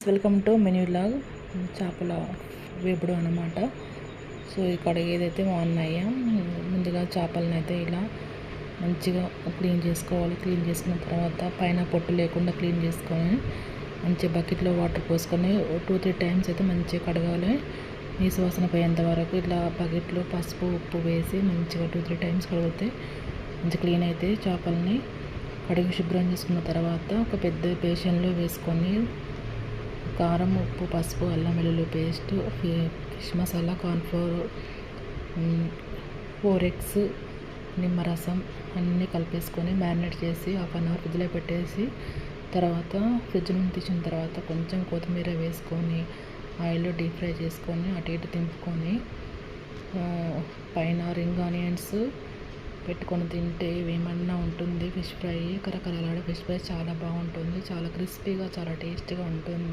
Welcome to menu log చేపల వేపుడు అన్నమాట. సో ఇక్కడ ఏదైతే ఉన్నాయో ముందుగా చేపలను అయితే ఇలా మంచిగా క్లీన్ చేసుకోవాలి. క్లీన్ చేసుకున్న తర్వాత పైన పొట్టు లేకుండా క్లీన్ చేసుకొని మంచిగా బకెట్లో వాటర్ పోసుకొని 2-3 టైమ్స్ అయితే మంచిగా కడగాలి. నీసు వాసన పోయేంత వరకు ఇట్లా బకెట్లో పసుపు ఉప్పు వేసి మంచిగా 2-3 టైమ్స్ కడిగితే మంచిగా క్లీన్ అయితే చేపలని కడిగి శుభ్రం చేసుకున్న తర్వాత ఒక పెద్ద బేషన్లో వేసుకొని కారం ఉప్పు పసుపు అల్లం వెల్లుల్లి paste fish masala cornflour 4 eggs నిమ్మరసం అన్నీ కలిపేసుకొని మ్యారినేట్ చేసి 1/2 అవర్ ఫ్రిడ్జ్లో పెట్టేసి తర్వాత ఫ్రిడ్జ్ నుండి తీసిన తర్వాత కొంచెం కొత్తిమీర వేసుకొని ఆయిల్లో డీప్ ఫ్రై చేసుకొని అటు ఇటు తింపుకొని పైన రింగ్ ఆనియన్స్ పెట్టుకొని తింటే ఏమన్నా ఉంటుంది. ఫిష్ ఫ్రై కరకరలాడే ఫిష్ ఫ్రై చాలా బాగుంటుంది. చాలా క్రిస్పీగా చాలా టేస్టీగా ఉంటుంది.